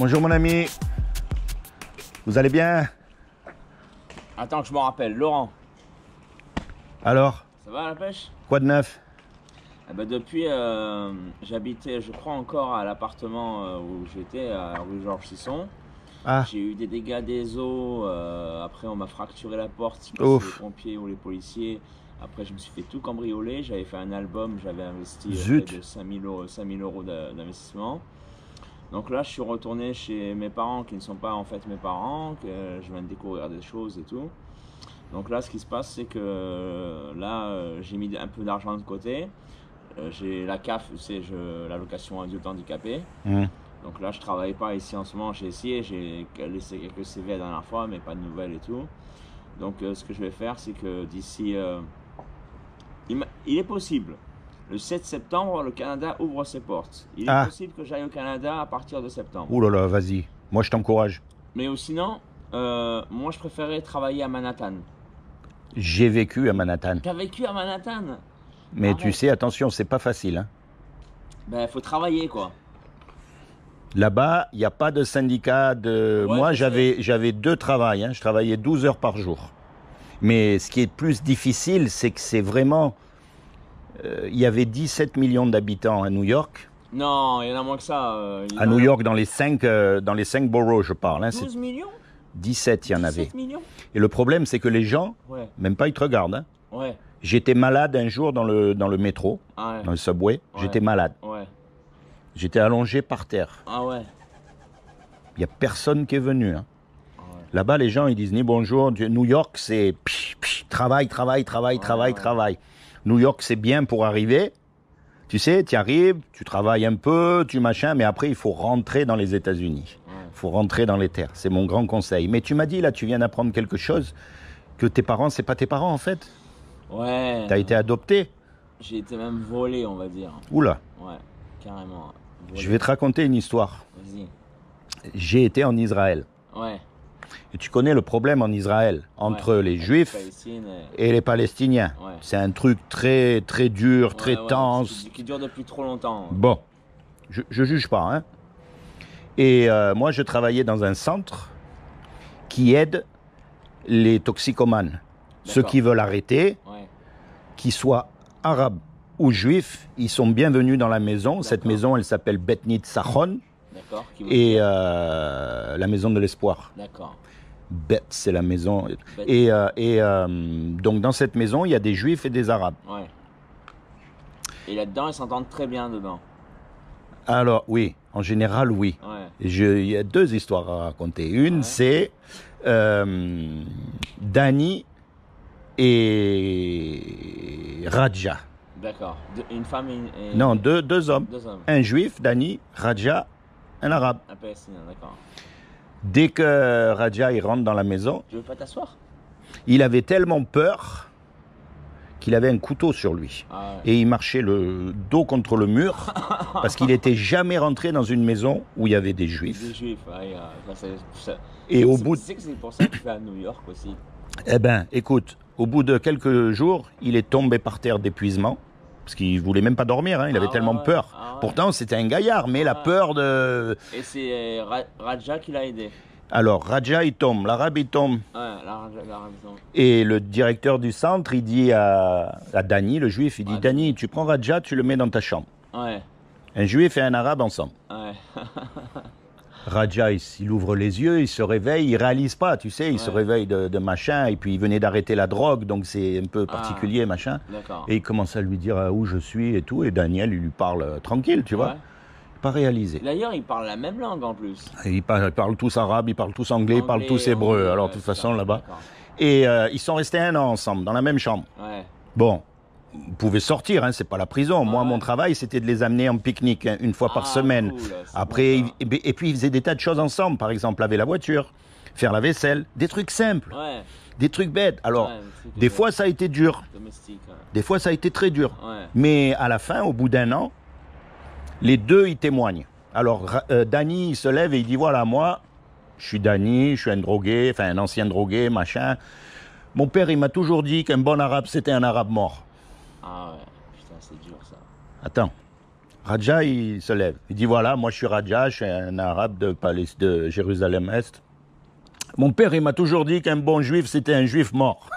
Bonjour mon ami. Vous allez bien? Attends que je me rappelle, Laurent. Alors? Ça va la pêche? Quoi de neuf? Depuis, j'habitais, je crois encore à l'appartement où j'étais, à rue Georges Sisson. Ah, J'ai eu des dégâts des eaux. Après, on m'a fracturé la porte. C'est pas ouf. les pompiers ou les policiers. Après, je me suis fait tout cambrioler. J'avais fait un album. J'avais investi Zut. près de 5000 euros d'investissement. Donc là, je suis retourné chez mes parents qui ne sont pas en fait mes parents. Que je viens de découvrir des choses et tout. Donc là, ce qui se passe, c'est que là, j'ai mis un peu d'argent de côté. J'ai la CAF, c'est l'allocation adulte handicapé. Donc là, je travaille pas ici en ce moment. J'ai essayé, j'ai laissé quelques CV la dernière fois, mais pas de nouvelles et tout. Donc ce que je vais faire, c'est que d'ici... il est possible. Le 7 septembre, le Canada ouvre ses portes. Il est possible que j'aille au Canada à partir de septembre. Ouh là là, vas-y. Moi, je t'encourage. Mais sinon, moi, je préférais travailler à Manhattan. J'ai vécu à Manhattan. Tu as vécu à Manhattan? Mais Arrête. tu sais, attention, c'est pas facile. Hein. Ben, faut travailler, quoi. Là-bas, il n'y a pas de syndicat de... Ouais, Moi, je j'avais deux travails. Hein. Je travaillais 12 heures par jour. Mais ce qui est plus difficile, c'est que c'est vraiment... il y avait 17 millions d'habitants à New York. Non, il y en a moins que ça. À New York, dans les 5 boroughs, je parle. Hein. 12 millions? 17, il y en avait. 17 millions? Et le problème, c'est que les gens, Ouais, même pas, ils te regardent. Hein. ouais, J'étais malade un jour dans le métro, ah dans ouais, le subway. Ouais. J'étais malade. ouais, J'étais allongé par terre. ah ouais, Il n'y a personne qui est venu. Hein. ah ouais. Là-bas, les gens, ils disent ni bonjour. New York, c'est travail, travail, travail, Ouais, travail, ouais. travail. New York, c'est bien pour arriver. Tu sais, tu arrives, tu travailles un peu, tu machin, mais après, il faut rentrer dans les États-Unis. Ouais. Il faut rentrer dans les terres. C'est mon grand conseil. Mais tu m'as dit, là, tu viens d'apprendre quelque chose, que tes parents, c'est pas tes parents, en fait. Ouais. Tu as été adopté. J'ai été même volé, on va dire. Oula, Ouais, carrément. Volé. je vais te raconter une histoire. Vas-y. J'ai été en Israël. Ouais. Et tu connais le problème en Israël entre les Juifs Palestine et les Palestiniens. Ouais. C'est un truc très, très dur, très ouais, tense. qui dure depuis trop longtemps. Bon, je juge pas. Hein. Et moi, je travaillais dans un centre qui aide les toxicomanes. Ceux qui veulent arrêter, Ouais. qu'ils soient arabes ou juifs, ils sont bienvenus dans la maison. Cette D'accord. maison, elle s'appelle Bet Nitzachon. D'accord. Et la maison de l'espoir. D'accord. Bet, c'est la maison. Bet. Et donc, dans cette maison, il y a des juifs et des arabes. Ouais. Et là-dedans, ils s'entendent très bien dedans. Alors, oui, en général, oui. Ouais. Il y a deux histoires à raconter. Une, Ouais. c'est Dani et Raja. D'accord. Une femme et... Non, deux hommes. Deux hommes. Un juif, Dani, Raja, un arabe. Un palestinien, d'accord. Dès que Raja il rentre dans la maison, Tu veux pas t'asseoir? il avait tellement peur qu'il avait un couteau sur lui. Ah ouais. Et il marchait le dos contre le mur parce qu'il n'était jamais rentré dans une maison où il y avait des juifs. Des juifs, ouais. Et au bout de... Tu sais que c'est pour ça que tu vas à New York aussi. Eh ben, écoute, au bout de quelques jours, il est tombé par terre d'épuisement. Parce qu'il voulait même pas dormir, hein, il avait tellement ouais. peur. Ah ouais. Pourtant, c'était un gaillard, mais la peur de... Et c'est Raja qui l'a aidé. Alors, Raja, il tombe, l'arabe, il tombe. Ouais, la raison. Et le directeur du centre, il dit à Dani, le juif, il dit, Ouais, Dani, tu prends Raja, tu le mets dans ta chambre. Ouais, Un juif et un arabe ensemble. ouais. Raja, il ouvre les yeux, il se réveille, il réalise pas, tu sais, il se Ouais. réveille de machin, et puis il venait d'arrêter la drogue, donc c'est un peu particulier, machin. D'accord. Et il commence à lui dire où je suis et tout, et Daniel, il lui parle tranquille, tu vois, Ouais. pas réalisé. D'ailleurs, ils parlent la même langue en plus. Et ils parlent tous arabe, ils parlent tous anglais, ils parlent tous Anglais, hébreu, alors de ouais, toute c'est façon ça, là-bas. d'accord. Et ils sont restés 1 an ensemble, dans la même chambre. Ouais. Bon, vous pouvez sortir, hein, c'est pas la prison. Moi, Ouais. mon travail, c'était de les amener en pique-nique hein, une fois par semaine. Cool, c'est Après, bon, ça. et puis ils faisaient des tas de choses ensemble. Par exemple, laver la voiture, faire la vaisselle, des trucs simples, Ouais. des trucs bêtes. Alors, Ouais, c'est des que- fois, ça a été dur. Domestique. Ouais. Des fois, ça a été très dur. Ouais. Mais à la fin, au bout d'1 an, les deux, ils témoignent. Alors, Dani, il se lève et il dit, voilà, moi, je suis Dani, je suis un drogué, enfin un ancien drogué, machin. Mon père, il m'a toujours dit qu'un bon arabe, c'était un arabe mort. Ah ouais. Putain, c'est dur ça. Attends. Raja, il se lève. Il dit, voilà, moi je suis Raja, je suis un arabe de Jérusalem-Est. Mon père, il m'a toujours dit qu'un bon juif, c'était un juif mort.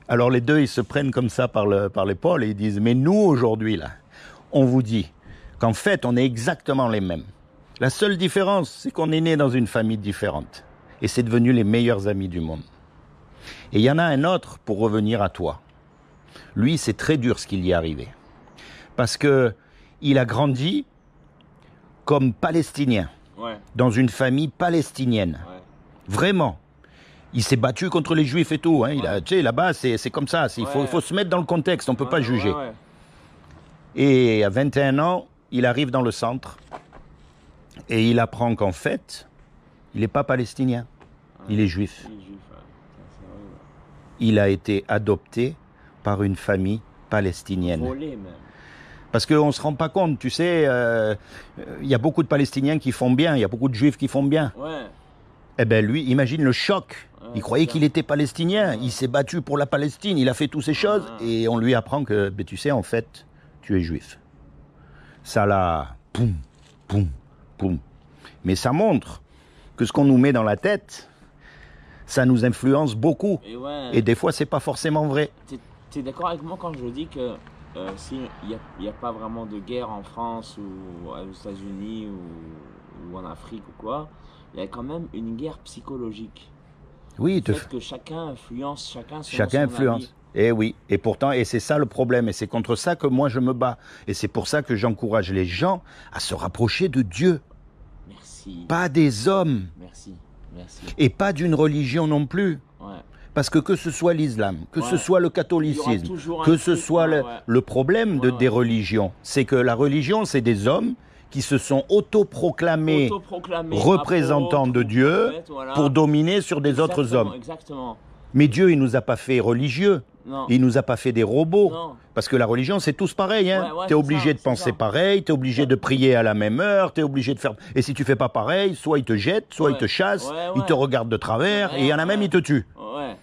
Alors les deux, ils se prennent comme ça par l'épaule et ils disent, mais nous, aujourd'hui, là, on vous dit qu'en fait, on est exactement les mêmes. La seule différence, c'est qu'on est né dans une famille différente. Et c'est devenu les meilleurs amis du monde. Et il y en a un autre, pour revenir à toi. Lui, c'est très dur ce qui lui est arrivé. Parce que il a grandi comme palestinien, dans une famille palestinienne. Vraiment. Il s'est battu contre les juifs et tout. Hein. Tu sais, là-bas, c'est comme ça. Il faut se mettre dans le contexte, on ne peut pas juger. Et à 21 ans, il arrive dans le centre et il apprend qu'en fait, il n'est pas palestinien, il est juif. Il a été adopté par une famille palestinienne. Volé même. Parce qu'on ne se rend pas compte, tu sais, il y a beaucoup de Palestiniens qui font bien, il y a beaucoup de Juifs qui font bien. Ouais. Eh bien lui, imagine le choc. Il croyait qu'il était palestinien, il s'est battu pour la Palestine, il a fait toutes ces choses, et on lui apprend que, ben, tu sais, en fait, tu es juif. Ça là, poum, poum, poum. Mais ça montre que ce qu'on nous met dans la tête, ça nous influence beaucoup. Et des fois, c'est pas forcément vrai. Tu es d'accord avec moi quand je dis que s'il n'y a pas vraiment de guerre en France ou aux États-Unis ou en Afrique ou quoi, il y a quand même une guerre psychologique. Oui, le fait que chacun influence chacun influence. Et oui, et pourtant, et c'est ça le problème, et c'est contre ça que moi je me bats. Et c'est pour ça que j'encourage les gens à se rapprocher de Dieu. Merci. Pas des hommes. Merci. Et pas d'une religion non plus. Ouais. Parce que ce soit l'islam, que ce soit le catholicisme, que ce soit le problème des religions, c'est que la religion, c'est des hommes qui se sont autoproclamés représentants de Dieu pour dominer sur des autres hommes. Exactement. Mais Dieu, il ne nous a pas fait religieux. Non. Il ne nous a pas fait des robots. Non. Parce que la religion, c'est tous pareil. Hein. Tu es obligé de penser pareil, tu es obligé de prier à la même heure, tu es obligé de faire... Et si tu fais pas pareil, soit ils te jettent, soit ils te chassent, ils te regardent de travers, et il y en a même, ils te tuent. Ouais.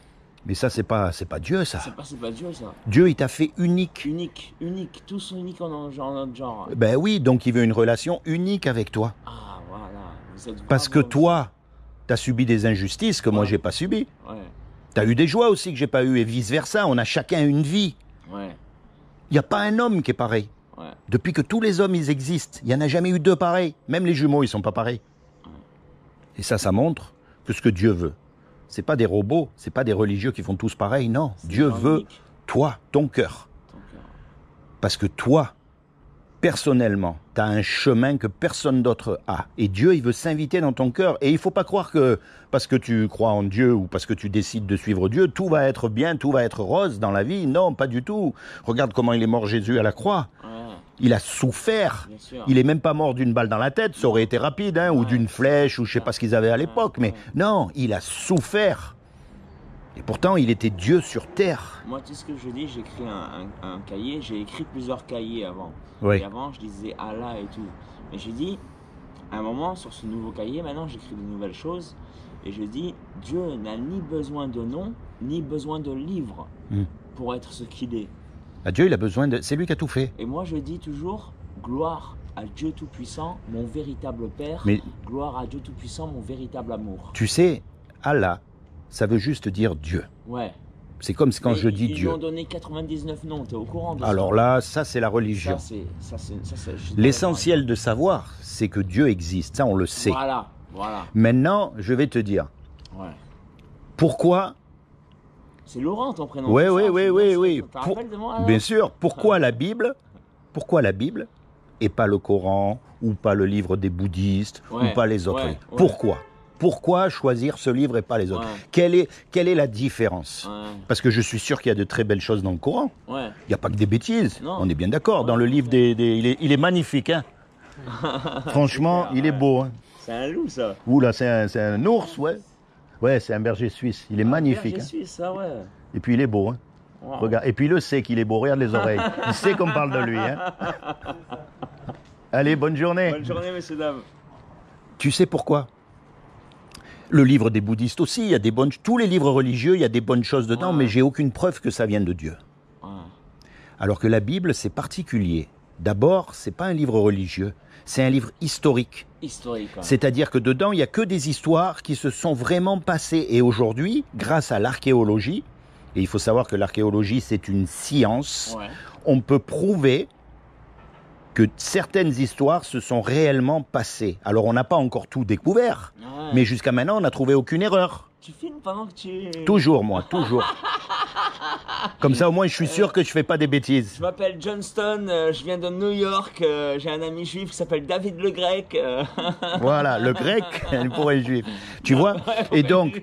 Mais ça, c'est pas Dieu, ça. C'est pas Dieu, ça. Dieu, il t'a fait unique. Unique. Tous sont uniques en notre genre. Ben oui, donc il veut une relation unique avec toi. Ah, voilà. Vous êtes parce que toi, tu as subi des injustices que moi, j'ai pas subies. Ouais. Tu as eu des joies aussi que j'ai pas eu, et vice-versa. On a chacun une vie. Ouais. Il n'y a pas un homme qui est pareil. Ouais. Depuis que tous les hommes, ils existent, il n'y en a jamais eu deux pareils. Même les jumeaux, ils sont pas pareils. Ouais. Et ça montre que ce que Dieu veut, c'est pas des robots, c'est pas des religieux qui font tous pareil, non. Dieu veut toi, ton cœur. Parce que toi, personnellement, tu as un chemin que personne d'autre a. Et Dieu, il veut s'inviter dans ton cœur. Et il ne faut pas croire que parce que tu crois en Dieu ou parce que tu décides de suivre Dieu, tout va être bien, tout va être rose dans la vie. Non, pas du tout. Regarde comment il est mort Jésus à la croix. Il a souffert. Il n'est même pas mort d'une balle dans la tête, ça aurait été rapide, hein, ou d'une flèche, ou je ne sais pas ce qu'ils avaient à l'époque. Mais non, il a souffert. Et pourtant, il était Dieu sur terre. Moi, tu sais ce que je dis, j'ai écrit un cahier, j'ai écrit plusieurs cahiers avant. Oui. Et avant, je disais Allah et tout. Mais j'ai dit, à un moment, sur ce nouveau cahier, maintenant, j'écris de nouvelles choses. Et je dis, Dieu n'a ni besoin de nom, ni besoin de livre pour être ce qu'il est. Dieu, il a besoin de... C'est lui qui a tout fait. Et moi, je dis toujours, gloire à Dieu Tout-Puissant, mon véritable Père. Mais... gloire à Dieu Tout-Puissant, mon véritable amour. Tu sais, Allah, ça veut juste dire Dieu. Ouais. C'est comme quand je dis Dieu. Ils lui ont donné 99 noms, tu es au courant de ça? Alors là, ça c'est la religion. L'essentiel de savoir, c'est que Dieu existe, ça on le sait. Voilà. Maintenant, je vais te dire. Ouais. Pourquoi... C'est Laurent ton prénom. Oui. Tu te rappelles de moi, bien sûr. Pourquoi la Bible et pas le Coran ou pas le livre des bouddhistes ou pas les autres livres? Pourquoi choisir ce livre et pas les autres? Quelle est la différence? Parce que je suis sûr qu'il y a de très belles choses dans le Coran. Il n'y a pas que des bêtises. Non. On est bien d'accord. Dans le livre il est magnifique. Hein. Franchement, il est beau. Hein. C'est un loup, ça. Oula, c'est un ours, ouais. Ouais, c'est un berger suisse. Il est magnifique. Berger suisse, ça, ouais. Et puis il est beau. Hein. Wow. Regarde. Et puis il le sait qu'il est beau. Regarde les oreilles. Il sait qu'on parle de lui. Hein. Allez, bonne journée. Bonne journée, messieurs, dames. Tu sais pourquoi? Le livre des bouddhistes aussi, il y a des bonnes... Tous les livres religieux, il y a des bonnes choses dedans, mais j'ai aucune preuve que ça vienne de Dieu. Alors que la Bible, c'est particulier. d'abord, c'est pas un livre religieux, c'est un livre historique. Historique. Ouais. C'est-à-dire que dedans, il n'y a que des histoires qui se sont vraiment passées. Et aujourd'hui, grâce à l'archéologie, et il faut savoir que l'archéologie, c'est une science, Ouais. on peut prouver que certaines histoires se sont réellement passées. Alors, on n'a pas encore tout découvert, Ouais. mais jusqu'à maintenant, on n'a trouvé aucune erreur. Tu filmes pendant que tu... Toujours, moi, toujours. Comme ça, au moins, je suis sûr que je fais pas des bêtises. Je m'appelle Johnston, je viens de New York, j'ai un ami juif qui s'appelle David le Grec. Voilà, le grec pour un juif. Tu vois? Et donc,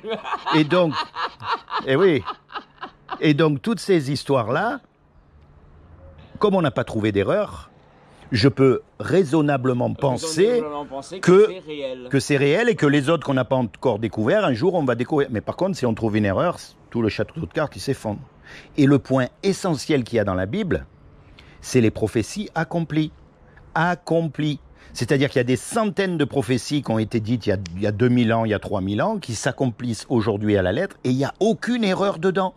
et oui. Et donc, toutes ces histoires-là, comme on n'a pas trouvé d'erreur, je peux raisonnablement penser que c'est réel. que c'est réel et que les autres qu'on n'a pas encore découvert, un jour on va découvrir. Mais par contre, si on trouve une erreur, tout le château de cartes qui s'effondre. Et le point essentiel qu'il y a dans la Bible, c'est les prophéties accomplies. Accomplies. C'est-à-dire qu'il y a des centaines de prophéties qui ont été dites il y a 2000 ans, il y a 3000 ans, qui s'accomplissent aujourd'hui à la lettre, et il n'y a aucune erreur dedans.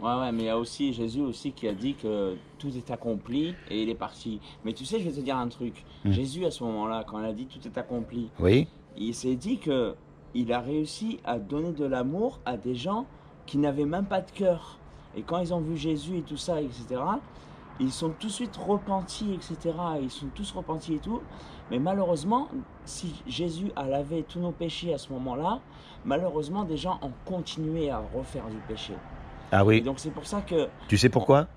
Ouais, mais il y a aussi Jésus aussi qui a dit que tout est accompli et il est parti. Mais tu sais, je vais te dire un truc. Jésus, à ce moment-là, quand il a dit tout est accompli, Oui. il s'est dit que il a réussi à donner de l'amour à des gens qui n'avaient même pas de cœur. Et quand ils ont vu Jésus et tout ça, etc., ils sont tout de suite repentis, etc. Ils sont tous repentis et tout. Mais malheureusement, si Jésus a lavé tous nos péchés à ce moment-là, malheureusement, des gens ont continué à refaire du péché. Ah Et oui. donc c'est pour ça que... Tu sais pourquoi?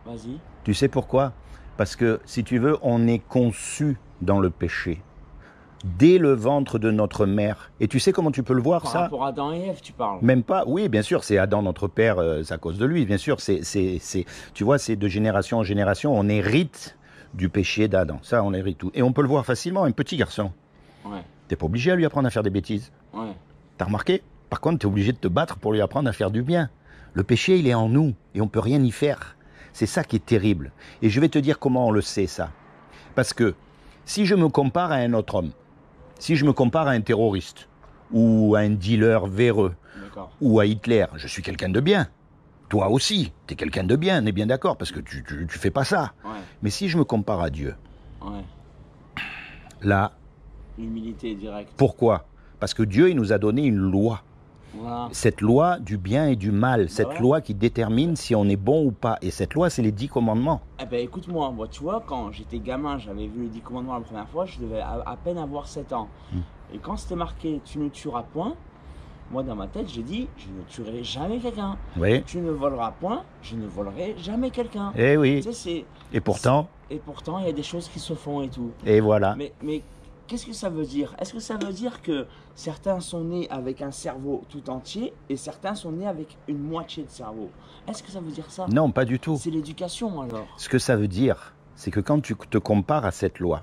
Vas-y. Tu sais pourquoi? Parce que, si tu veux, on est conçu dans le péché. Dès le ventre de notre mère. Et tu sais comment tu peux le voir, Par ça? rapport à Adam et Ève, tu parles. Même pas. Oui, bien sûr, c'est Adam, notre père, c'est à cause de lui. Bien sûr, tu vois, c'est de génération en génération, on hérite du péché d'Adam. Ça, on hérite tout. Et on peut le voir facilement, un petit garçon. Ouais, T'es pas obligé à lui apprendre à faire des bêtises. ouais. T'as remarqué? Par contre, t'es obligé de te battre pour lui apprendre à faire du bien. Le péché, il est en nous et on peut rien y faire. C'est ça qui est terrible. Et je vais te dire comment on le sait, ça. Parce que si je me compare à un autre homme, si je me compare à un terroriste, ou à un dealer véreux, D'accord. ou à Hitler, je suis quelqu'un de bien. Toi aussi, t'es quelqu'un de bien, on est bien d'accord, parce que tu fais pas ça. Ouais, Mais si je me compare à Dieu, ouais. là, L'humilité directe. pourquoi? Parce que Dieu, il nous a donné une loi. Voilà. Cette loi du bien et du mal, cette ouais. loi qui détermine si on est bon ou pas. Et cette loi, c'est les 10 commandements. Eh ben écoute-moi, moi tu vois, quand j'étais gamin, j'avais vu les 10 commandements la première fois, je devais à peine avoir 7 ans. Et quand c'était marqué « tu ne tueras point », moi dans ma tête j'ai dit « je ne tuerai jamais quelqu'un ». Oui. Tu ne voleras point, je ne volerai jamais quelqu'un. Eh oui. Tu sais, Et pourtant, et pourtant, il y a des choses qui se font et tout. et voilà. Mais qu'est-ce que ça veut dire? Est-ce que ça veut dire que certains sont nés avec un cerveau tout entier et certains sont nés avec une moitié de cerveau? Est-ce que ça veut dire ça? Non, pas du tout. C'est l'éducation alors. Ce que ça veut dire, c'est que quand tu te compares à cette loi,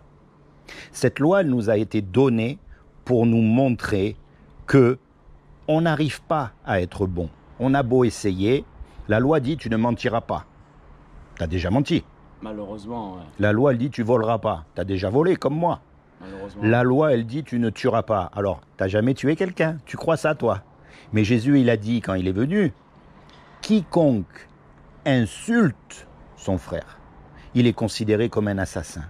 elle nous a été donnée pour nous montrer que on n'arrive pas à être bon. On a beau essayer, la loi dit tu ne mentiras pas. Tu as déjà menti. Malheureusement, ouais. La loi, elle dit tu voleras pas. Tu as déjà volé comme moi. Malheureusement. La loi, elle dit tu ne tueras pas. Alors, tu n'as jamais tué quelqu'un. Tu crois ça, toi? Mais Jésus, il a dit quand il est venu, quiconque insulte son frère, il est considéré comme un assassin.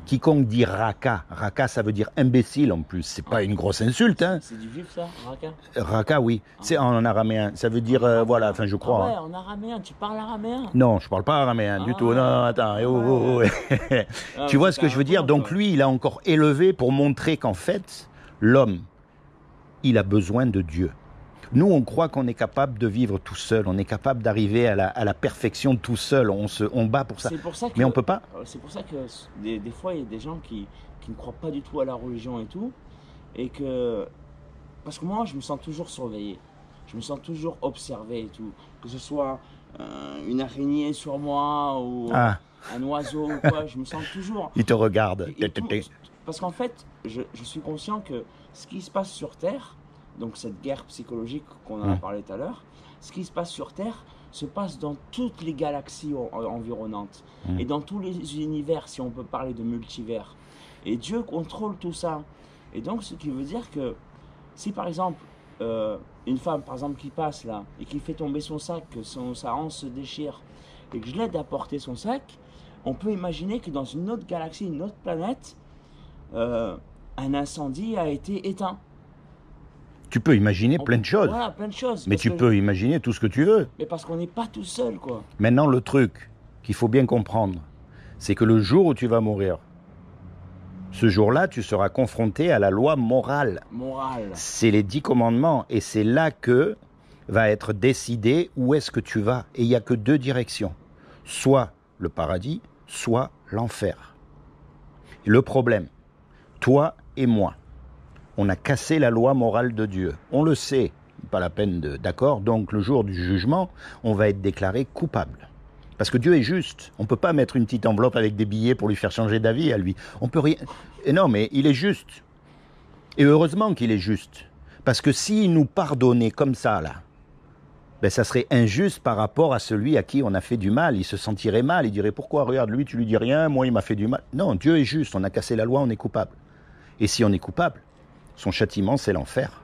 Quiconque dit raka, raka ça veut dire imbécile en plus, c'est pas une grosse insulte, hein. C'est du juif ça, Raka? Raka, oui, c'est en araméen, ça veut dire, voilà, enfin je crois. Ah ouais, Hein. en araméen, tu parles araméen? Non, je parle pas araméen du tout, non, attends, Ah, tu vois c'est ce que je veux dire? Donc toi. lui, il a encore élevé pour montrer qu'en fait, l'homme, il a besoin de Dieu. Nous, on croit qu'on est capable de vivre tout seul, on est capable d'arriver à la perfection tout seul, on bat pour ça. C'est pour ça que, Mais on peut pas. C'est pour ça que des fois, il y a des gens qui ne croient pas du tout à la religion et tout. Et que. Parce que moi, je me sens toujours surveillé. Je me sens toujours observé et tout. Que ce soit une araignée sur moi ou un oiseau ou quoi, je me sens toujours. Il te regarde. Et tout, parce qu'en fait, je suis conscient que ce qui se passe sur Terre, donc cette guerre psychologique qu'on en a parlé tout à l'heure, ce qui se passe sur Terre se passe dans toutes les galaxies environnantes et dans tous les univers, si on peut parler de multivers. Et Dieu contrôle tout ça. Et donc, ce qui veut dire que si par exemple, une femme par exemple qui passe là et qui fait tomber son sac, que sa hanche se déchire et que je l'aide à porter son sac, on peut imaginer que dans une autre galaxie, une autre planète, un incendie a été éteint. Tu peux imaginer plein de choses. Voilà, plein de choses. Mais tu peux imaginer tout ce que tu veux. Mais parce qu'on n'est pas tout seul, quoi. Maintenant, le truc qu'il faut bien comprendre, c'est que le jour où tu vas mourir, ce jour-là, tu seras confronté à la loi morale. Morale. C'est les 10 commandements. Et c'est là que va être décidé où est-ce que tu vas. Et il n'y a que 2 directions. Soit le paradis, soit l'enfer. Le problème, toi et moi, on a cassé la loi morale de Dieu. On le sait, pas la peine de... D'accord? Donc le jour du jugement, on va être déclaré coupable. Parce que Dieu est juste. On ne peut pas mettre une petite enveloppe avec des billets pour lui faire changer d'avis à lui. On peut rien... Et non, mais il est juste. Et heureusement qu'il est juste. Parce que s'il nous pardonnait comme ça, là, ben ça serait injuste par rapport à celui à qui on a fait du mal. Il se sentirait mal. Il dirait, pourquoi, regarde, lui, tu lui dis rien, moi, il m'a fait du mal. Non, Dieu est juste. On a cassé la loi, on est coupable. Et si on est coupable, son châtiment, c'est l'enfer.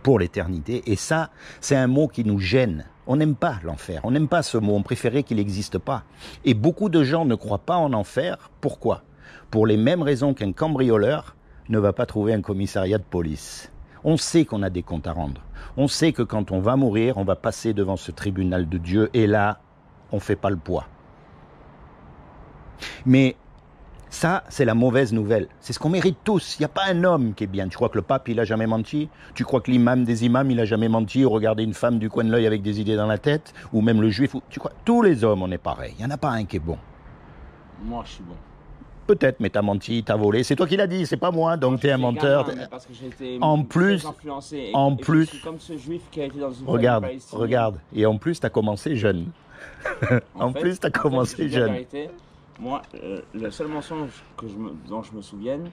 Pour l'éternité. Et ça, c'est un mot qui nous gêne. On n'aime pas l'enfer. On n'aime pas ce mot. On préférait qu'il n'existe pas. Et beaucoup de gens ne croient pas en enfer. Pourquoi? Pour les mêmes raisons qu'un cambrioleur ne va pas trouver un commissariat de police. On sait qu'on a des comptes à rendre. On sait que quand on va mourir, on va passer devant ce tribunal de Dieu. Et là, on ne fait pas le poids. Mais ça, c'est la mauvaise nouvelle. C'est ce qu'on mérite tous. Il n'y a pas un homme qui est bien. Tu crois que le pape, il n'a jamais menti? Tu crois que l'imam des imams, il n'a jamais menti ou regardé une femme du coin de l'œil avec des idées dans la tête? Ou même le juif? Tu crois? Tous les hommes, on est pareil. Il n'y en a pas un qui est bon. Moi, je suis bon. Peut-être, mais t'as menti, t'as volé. C'est toi qui l'as dit, c'est pas moi. Donc t'es un menteur. Parce que j'ai été En plus, influencé. en plus, je suis comme ce juif qui a été dans une regarde. Et en plus, t'as commencé jeune. En fait, plus, t'as commencé jeune. Vérité, moi, le seul mensonge dont je me souvienne,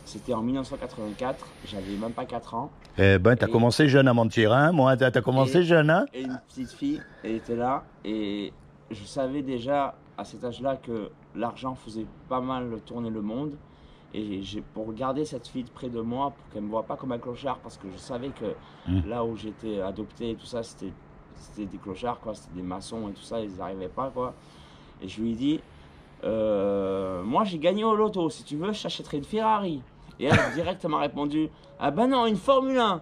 c'était en 1984. J'avais même pas 4 ans. Eh ben, t'as commencé jeune à mentir, hein? Moi, t'as commencé jeune, hein? Et une petite fille, elle était là. Et je savais déjà à cet âge-là que l'argent faisait pas mal tourner le monde. Et pour garder cette fille près de moi, pour qu'elle ne me voie pas comme un clochard, parce que je savais que là où j'étais adopté et tout ça, c'était des clochards, quoi. C'était des maçons et tout ça, ils n'arrivaient pas, quoi. Et je lui ai dit, moi j'ai gagné au loto, si tu veux, je t'achèterai une Ferrari. Et elle directement répondu, ah ben non, une Formule 1.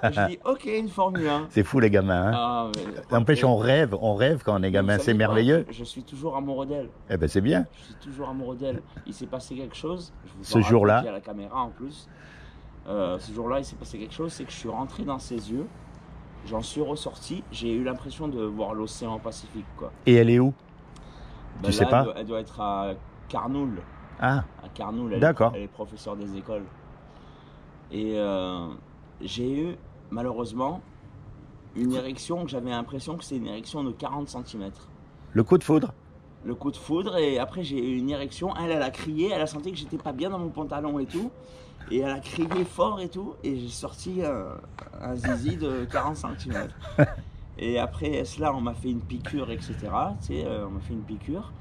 Et je dis, ok, une Formule 1. C'est fou les gamins, hein? Ah, N'empêche, on rêve quand on est gamin, c'est merveilleux. Je suis toujours amoureux d'elle. Eh ben c'est bien. Je suis toujours amoureux d'elle. Il s'est passé quelque chose. Je vous ce jour-là, à la caméra en plus. Ce jour-là, il s'est passé quelque chose, c'est que je suis rentré dans ses yeux. J'en suis ressorti. J'ai eu l'impression de voir l'océan Pacifique, quoi. Et elle est où? Ben tu sais pas? Elle doit être à Carnoul. Ah. À Carnoul. D'accord. Elle est professeure des écoles. Et j'ai eu, malheureusement, une érection que j'avais l'impression que c'est une érection de 40 cm. Le coup de foudre? Le coup de foudre, et après j'ai eu une érection. Elle a crié, elle a senti que j'étais pas bien dans mon pantalon et tout. Et elle a crié fort et tout. Et j'ai sorti un zizi de 40 cm. Et après cela, on m'a fait une piqûre, etc. Tu sais, on m'a fait une piqûre.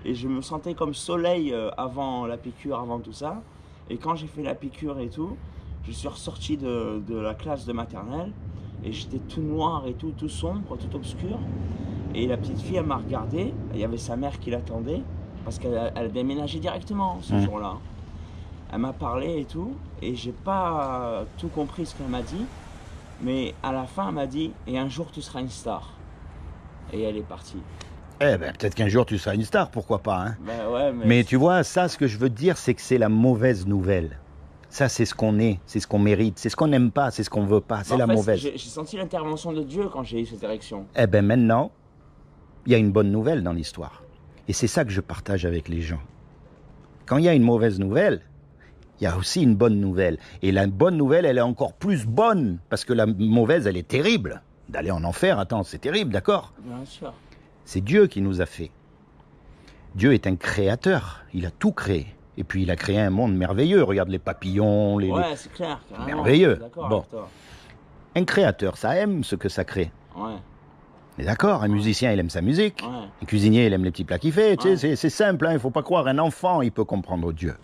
Et je me sentais comme soleil avant la piqûre, avant tout ça. Et quand j'ai fait la piqûre et tout, je suis ressorti de la classe de maternelle. Et j'étais tout noir et tout sombre, tout obscur. Et la petite fille, elle m'a regardé. Il y avait sa mère qui l'attendait. Parce qu'elle a déménagé directement ce jour-là. Elle m'a parlé et tout. Et j'ai pas tout compris ce qu'elle m'a dit. Mais à la fin, elle m'a dit, et un jour tu seras une star. Et elle est partie. Eh ben, peut-être qu'un jour tu seras une star, pourquoi pas, hein? Ben ouais, mais tu vois, ça, ce que je veux te dire, c'est que c'est la mauvaise nouvelle. Ça, c'est ce qu'on est, c'est ce qu'on mérite, c'est ce qu'on n'aime pas, c'est ce qu'on veut pas, c'est la mauvaise. J'ai senti l'intervention de Dieu quand j'ai eu cette érection. Eh ben maintenant, il y a une bonne nouvelle dans l'histoire. Et c'est ça que je partage avec les gens. Quand il y a une mauvaise nouvelle, il y a aussi une bonne nouvelle. Et la bonne nouvelle, elle est encore plus bonne, parce que la mauvaise, elle est terrible. D'aller en enfer, attends, c'est terrible, d'accord? Bien sûr. C'est Dieu qui nous a fait. Dieu est un créateur, il a tout créé. Et puis il a créé un monde merveilleux. Regarde les papillons, Ouais, c'est clair, carrément. Merveilleux. Bon. Un créateur, ça aime ce que ça crée. Ouais. Mais d'accord, un musicien, il aime sa musique. Ouais. Un cuisinier, il aime les petits plats qu'il fait. Tu sais, c'est simple, hein, il ne faut pas croire. Un enfant, il peut comprendre Dieu.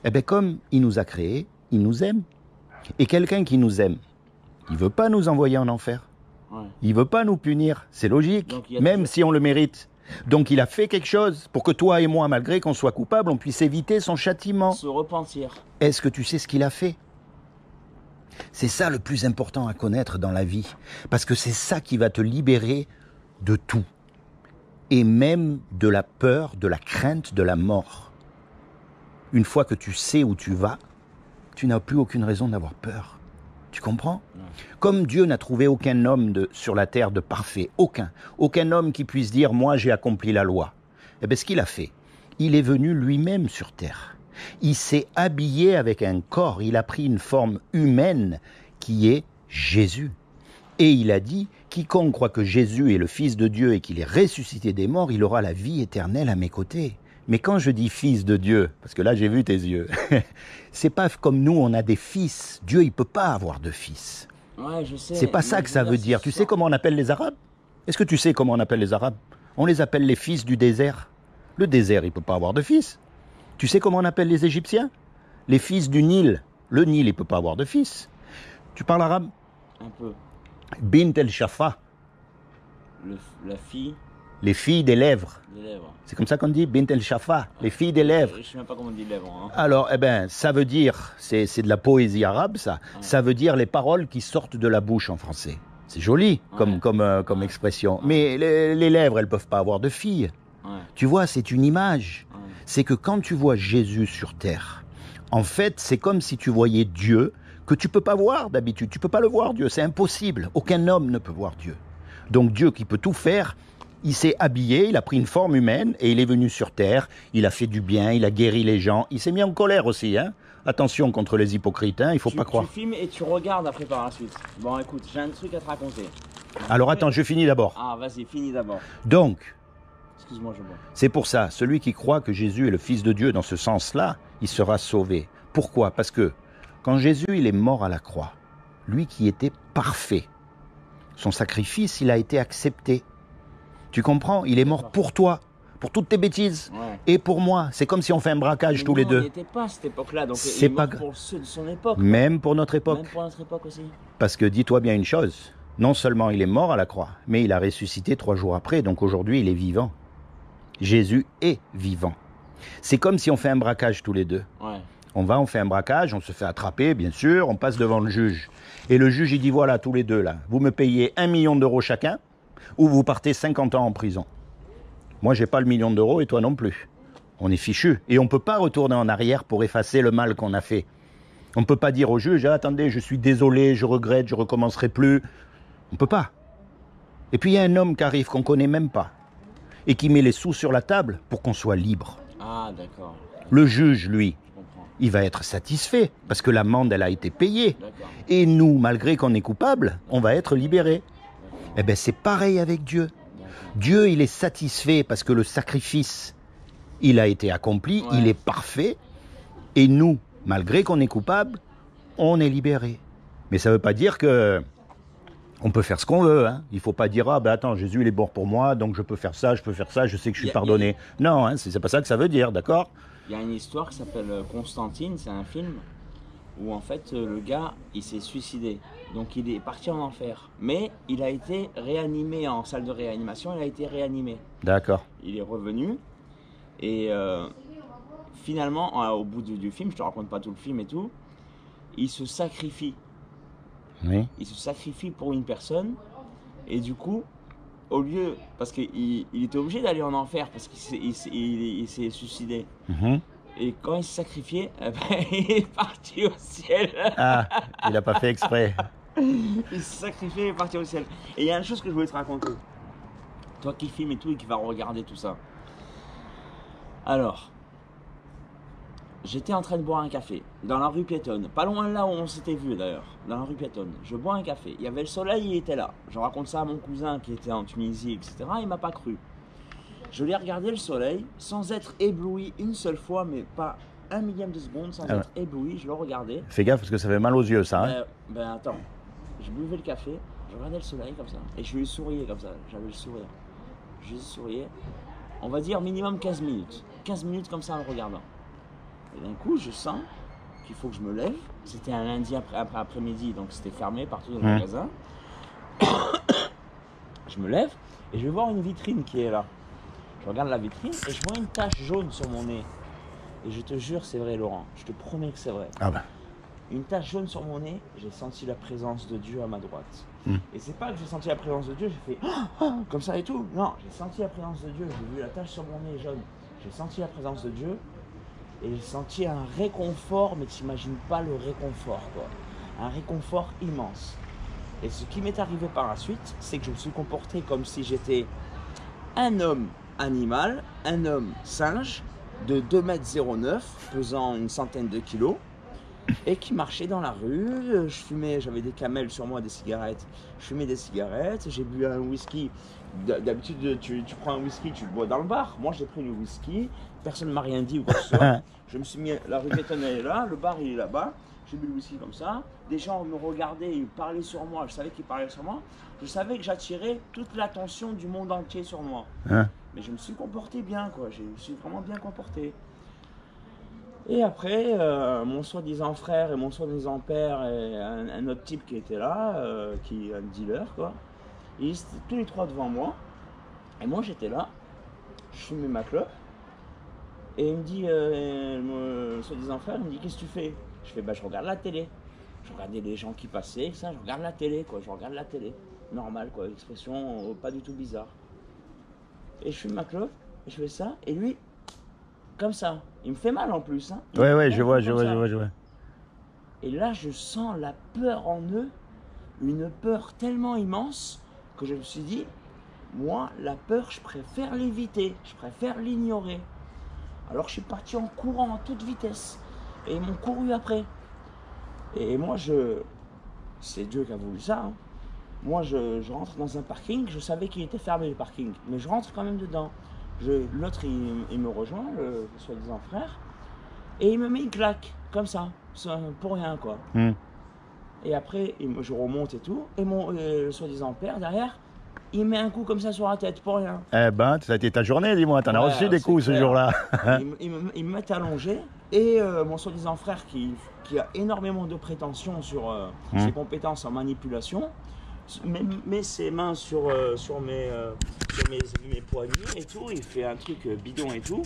Eh bien, comme il nous a créés, il nous aime. Et quelqu'un qui nous aime, il ne veut pas nous envoyer en enfer. Ouais. Il ne veut pas nous punir. C'est logique, même si on le mérite. Donc il a fait quelque chose pour que toi et moi, malgré qu'on soit coupables, on puisse éviter son châtiment. Se repentir. Est-ce que tu sais ce qu'il a fait? C'est ça le plus important à connaître dans la vie. Parce que c'est ça qui va te libérer de tout. Et même de la peur, de la crainte de la mort. Une fois que tu sais où tu vas, tu n'as plus aucune raison d'avoir peur. Tu comprends? Comme Dieu n'a trouvé aucun homme sur la terre de parfait, aucun homme qui puisse dire « moi j'ai accompli la loi ». Eh bien ce qu'il a fait, il est venu lui-même sur terre. Il s'est habillé avec un corps, il a pris une forme humaine qui est Jésus. Et il a dit « quiconque croit que Jésus est le Fils de Dieu et qu'il est ressuscité des morts, il aura la vie éternelle à mes côtés ». Mais quand je dis fils de Dieu, parce que là j'ai vu tes yeux, c'est pas comme nous on a des fils. Dieu il peut pas avoir de fils. Ouais, je sais. C'est pas ça que ça veut dire. Tu sais comment on appelle les Arabes? Est-ce que tu sais comment on appelle les Arabes? On les appelle les fils du désert. Le désert il peut pas avoir de fils. Tu sais comment on appelle les Égyptiens? Les fils du Nil. Le Nil il peut pas avoir de fils. Tu parles arabe? Un peu. Bint el-Shafa. La fille. Les filles des lèvres. Des lèvres. C'est comme ça qu'on dit, Bint el-Shafa, les filles des lèvres. Je sais même pas comment on dit lèvres. Hein. Alors, eh ben, ça veut dire, c'est de la poésie arabe, ça. Ouais. Ça veut dire les paroles qui sortent de la bouche en français. C'est joli comme expression. Mais les lèvres, elles peuvent pas avoir de filles. Ouais. Tu vois, c'est une image. Ouais. C'est que quand tu vois Jésus sur terre, en fait, c'est comme si tu voyais Dieu que tu peux pas voir d'habitude. Tu peux pas le voir, Dieu. C'est impossible. Aucun homme ne peut voir Dieu. Donc Dieu qui peut tout faire, il s'est habillé, il a pris une forme humaine et il est venu sur terre. Il a fait du bien, il a guéri les gens. Il s'est mis en colère aussi. Hein. Attention contre les hypocrites, hein, il ne faut pas croire. Tu filmes et tu regardes après par la suite. Bon, écoute, j'ai un truc à te raconter. Alors attends, je finis d'abord. Ah, vas-y, finis d'abord. Donc, excuse-moi, je bois. C'est pour ça, celui qui croit que Jésus est le Fils de Dieu dans ce sens-là, il sera sauvé. Pourquoi? Parce que quand Jésus il est mort à la croix, lui qui était parfait, son sacrifice, il a été accepté. Tu comprends? Il est mort pour toi, pour toutes tes bêtises, et pour moi. C'est comme si on fait un braquage tous les deux. On n'était pas à cette époque-là, donc c'est pas pour ceux de son époque. Même pour notre époque. Même pour notre époque aussi. Parce que dis-toi bien une chose, non seulement il est mort à la croix, mais il a ressuscité 3 jours après, donc aujourd'hui il est vivant. Jésus est vivant. C'est comme si on fait un braquage tous les deux. Ouais. On fait un braquage, on se fait attraper, bien sûr, on passe devant le juge. Et le juge, il dit, voilà, tous les deux, là, vous me payez 1 million d'euros chacun, ou vous partez 50 ans en prison. Moi, j'ai pas le 1 million d'euros et toi non plus. On est fichu. Et on ne peut pas retourner en arrière pour effacer le mal qu'on a fait. On ne peut pas dire au juge, ah, attendez, je suis désolé, je regrette, je recommencerai plus. On ne peut pas. Et puis, il y a un homme qui arrive qu'on ne connaît même pas et qui met les sous sur la table pour qu'on soit libre. Ah, d'accord. Le juge, lui, il va être satisfait parce que l'amende, elle a été payée. Et nous, malgré qu'on est coupable, on va être libérés. Eh bien, c'est pareil avec Dieu. Dieu, il est satisfait parce que le sacrifice, il a été accompli, il est parfait. Et nous, malgré qu'on est coupable, on est libérés. Mais ça ne veut pas dire que on peut faire ce qu'on veut. Hein. Il ne faut pas dire, ah ben attends, Jésus, il est mort pour moi, donc je peux faire ça, je sais que je suis pardonné. Non, hein, c'est pas ça que ça veut dire, d'accord? Il y a une histoire qui s'appelle Constantine, c'est un film où en fait le gars il s'est suicidé, donc il est parti en enfer, mais il a été réanimé en salle de réanimation, il a été réanimé. D'accord. Il est revenu et finalement au bout du film, je te raconte pas tout le film et tout, il se sacrifie. Oui. Il se sacrifie pour une personne et du coup au lieu, parce qu'il était obligé d'aller en enfer parce qu'il s'est suicidé. Mm-hmm. Et quand il s'est sacrifié, il est parti au ciel. Ah, il n'a pas fait exprès. Il s'est sacrifié et est parti au ciel. Et il y a une chose que je voulais te raconter. Toi qui filmes et tout et qui va regarder tout ça. Alors, j'étais en train de boire un café dans la rue piétonne, pas loin de là où on s'était vu d'ailleurs, dans la rue piétonne. Je bois un café, il y avait le soleil, il était là. Je raconte ça à mon cousin qui était en Tunisie, etc. Il m'a pas cru. Je l'ai regardé le soleil sans être ébloui une seule fois, mais pas 1 millième de seconde sans être ébloui. Je le regardais. Fais gaffe parce que ça fait mal aux yeux, ça. Hein. Ben attends, je buvais le café, je regardais le soleil comme ça, et je lui souriais comme ça. J'avais le sourire. Je lui souriais. On va dire minimum 15 minutes. 15 minutes comme ça en le regardant. Et d'un coup, je sens qu'il faut que je me lève. C'était un lundi après-midi, donc c'était fermé partout dans le magasin. Je me lève et je vais voir une vitrine qui est là. Je regarde la vitrine et je vois une tache jaune sur mon nez. Et je te jure, c'est vrai, Laurent. Je te promets que c'est vrai. Ah ben. Une tache jaune sur mon nez, j'ai senti la présence de Dieu à ma droite. Hmm. Et c'est pas que j'ai senti la présence de Dieu, j'ai fait comme ça et tout. Non, j'ai senti la présence de Dieu. J'ai vu la tache sur mon nez jaune. J'ai senti la présence de Dieu. Et j'ai senti un réconfort, mais tu n'imagines pas le réconfort, quoi. Un réconfort immense. Et ce qui m'est arrivé par la suite, c'est que je me suis comporté comme si j'étais un homme animal, un homme singe, de 2,09 m, pesant une centaine de kilos, et qui marchait dans la rue. Je fumais, j'avais des camels sur moi, des cigarettes. Je fumais des cigarettes, j'ai bu un whisky. D'habitude, tu prends un whisky, tu le bois dans le bar. Moi, j'ai pris le whisky, personne ne m'a rien dit ou quoi que ce soit. Je me suis mis, la rue piétonne est là, le bar il est là-bas. J'ai bu le whisky comme ça. Des gens me regardaient, ils parlaient sur moi. Je savais qu'ils parlaient sur moi. Je savais que j'attirais toute l'attention du monde entier sur moi. Hein? Mais je me suis comporté bien, quoi. Je me suis vraiment bien comporté. Et après, mon soi-disant frère et mon soi-disant père et un autre type qui était là, qui est un dealer, quoi. Ils étaient tous les trois devant moi. Et moi, j'étais là. Je fumais ma clope. Et il me dit, mon soi-disant frère, il me dit, qu'est-ce que tu fais? Je fais, bah, je regarde la télé. Je regardais les gens qui passaient, ça, je regarde la télé, quoi. Je regarde la télé. Normal, quoi. Expression pas du tout bizarre. Et je fume ma clope, et je fais ça, et lui, comme ça. Il me fait mal en plus. Hein. Ouais, je vois. Et là, je sens la peur en eux, une peur tellement immense que je me suis dit, moi, la peur, je préfère l'éviter, je préfère l'ignorer. Alors je suis parti en courant à toute vitesse, et ils m'ont couru après. Et moi, c'est Dieu qui a voulu ça. Hein. Moi, je rentre dans un parking, je savais qu'il était fermé le parking, mais je rentre quand même dedans. L'autre, il me rejoint, le soi-disant frère, et il me met une claque, comme ça, pour rien, quoi. Hmm. Et après, je remonte et tout, et le soi-disant père, derrière, il met un coup comme ça sur la tête, pour rien. Eh ben, ça a été ta journée, dis-moi, t'en as reçu des coups ce jour-là. Il me met allongé, et mon soi-disant frère, qui a énormément de prétentions sur ses compétences en manipulation, met ses mains sur mes poignets et tout, il fait un truc bidon et tout.